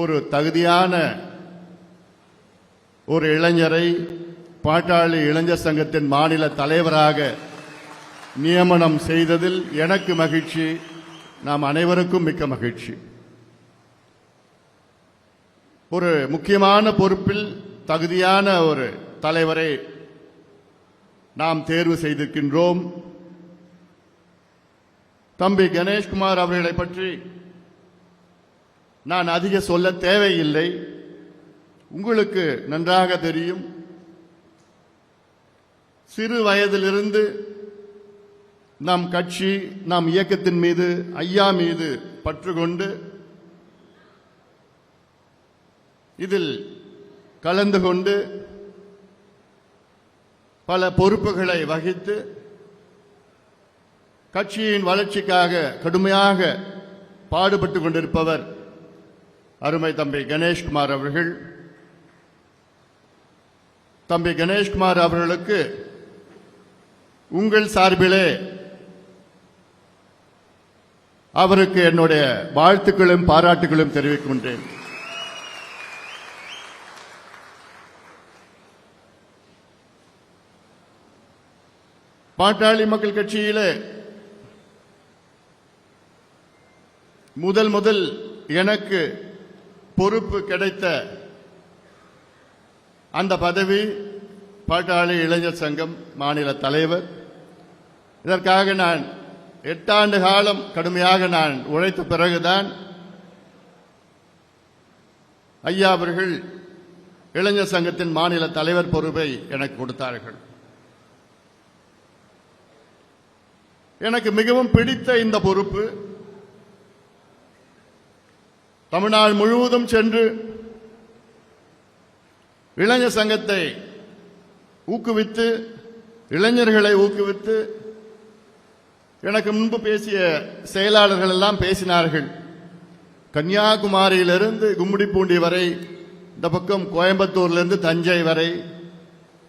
ஒரு தகுதியான ஒரு இளைஞரை பாட்டாளி இளைஞர் சங்கத்தின் மாநில தலைவராக நியமனம் செய்ததில் எனக்கு மகிழ்ச்சி, நாம் அனைவருக்கும் மிக்க மகிழ்ச்சி. ஒரு முக்கியமான பொறுப்பில் தகுதியான ஒரு தலைவரை நாம் தேர்வு செய்திருக்கின்றோம். தம்பி கணேஷ்குமார் அவர்களை பற்றி நான் அதிக சொல்ல தேவையில்லை, உங்களுக்கு நன்றாக தெரியும். சிறு வயதிலிருந்து நம் கட்சி, நம் இயக்கத்தின் மீது, ஐயா மீது பற்று கொண்டு இதில் கலந்து கொண்டு பல பொறுப்புகளை வகித்து கட்சியின் வளர்ச்சிக்காக கடுமையாக பாடுபட்டு கொண்டிருப்பவர் அருமை தம்பி கணேஷ்குமார் அவர்கள். தம்பி கணேஷ்குமார் அவர்களுக்கு உங்கள் சார்பிலே அவருக்கு என்னுடைய வாழ்த்துக்களும் பாராட்டுகளும் தெரிவிக்கின்றேன். பாட்டாளி மக்கள் கட்சியிலே முதல் எனக்கு பொறுப்பு கிடைத்த அந்த பதவி பாட்டாளி இளைஞர் சங்கம் மாநில தலைவர். இதற்காக நான் 8 ஆண்டு காலம் கடுமையாக நான் உழைத்த பிறகுதான் ஐயா அவர்கள் இளைஞர் சங்கத்தின் மாநில தலைவர் பொறுப்பை எனக்கு கொடுத்தார்கள். எனக்கு மிகவும் பிடித்த இந்த பொறுப்பு தமிழ்நாடு முழுவதும் சென்று இளைஞர் சங்கத்தை ஊக்குவித்து, இளைஞர்களை ஊக்குவித்து, எனக்கு முன்பு பேசிய செயலாளர்கள் எல்லாம் பேசினார்கள். கன்னியாகுமரியிலிருந்து கும்மிடிப்பூண்டி வரை, இந்த பக்கம் கோயம்புத்தூரிலிருந்து தஞ்சை வரை,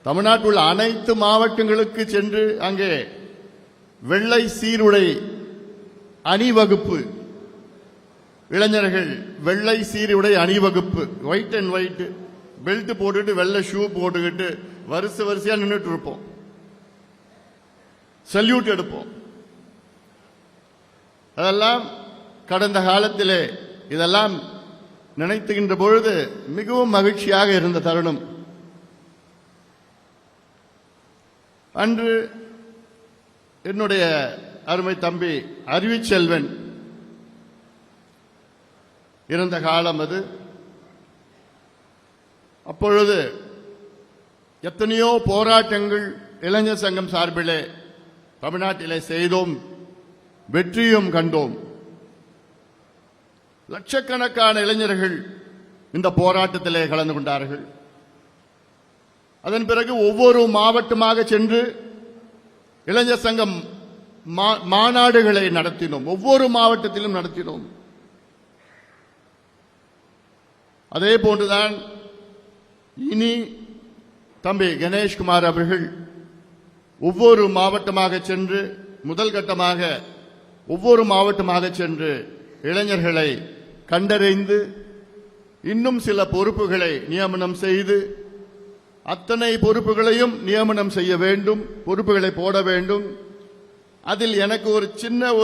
தமிழ்நாட்டில் உள்ள அனைத்து மாவட்டங்களுக்கு சென்று அங்கே வெள்ளை சீருடை அணிவகுப்பு, இளைஞர்கள் வெள்ளை சீருடை அணிவகுப்பு, ஒயிட் அண்ட் ஒயிட் பெல்ட் போட்டுட்டு வெள்ளை ஷூ போட்டுக்கிட்டு வரிசையா நின்றுட்டு இருப்போம், சல்யூட் எடுப்போம். அதெல்லாம் கடந்த காலத்திலே இதெல்லாம் நினைத்துகின்ற பொழுது மிகவும் மகிழ்ச்சியாக இருந்த தருணம். அன்று என்னுடைய அருமை தம்பி அறிவுச்செல்வன் இருந்த காலம் அது. அப்பொழுது எத்தனையோ போராட்டங்கள் இளைஞர் சங்கம் சார்பிலே தமிழ்நாட்டிலே செய்தோம், வெற்றியும் கண்டோம். லட்சக்கணக்கான இளைஞர்கள் இந்த போராட்டத்திலே கலந்து கொண்டார்கள். அதன் பிறகு ஒவ்வொரு மாவட்டமாக சென்று இளைஞர் சங்கம் மாநாடுகளை நடத்தினோம், ஒவ்வொரு மாவட்டத்திலும் நடத்தினோம். அதே போன்றுதான் இனி தம்பி கணேஷ்குமார் அவர்கள் ஒவ்வொரு மாவட்டமாக சென்று, முதல் கட்டமாக ஒவ்வொரு மாவட்டமாக சென்று இளைஞர்களை கண்டறிந்து இன்னும் சில பொறுப்புகளை நியமனம் செய்து, அத்தனை பொறுப்புகளையும் நியமனம் செய்ய வேண்டும், பொறுப்புகளை போட வேண்டும். அதில் எனக்கு ஒரு சின்ன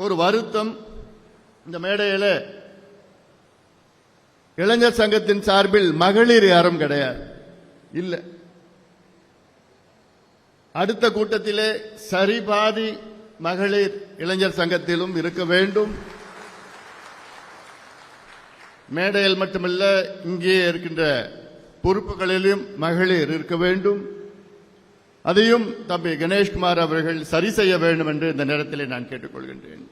ஒரு வருத்தம், இந்த மேடையில் இளைஞர் சங்கத்தின் சார்பில் மகளிர் யாரும் கிடையாது. இல்ல, அடுத்த கூட்டத்திலே சரிபாதி மகளிர் இளைஞர் சங்கத்திலும் இருக்க வேண்டும். மேடையில் மட்டுமல்ல, இங்கே இருக்கின்ற பொறுப்புகளிலும் மகளிர் இருக்க வேண்டும். அதையும் தம்பி கணேஷ்குமார் அவர்கள் சரி செய்ய வேண்டும் என்று இந்த நேரத்தில் நான் கேட்டுக்கொள்கின்றேன்.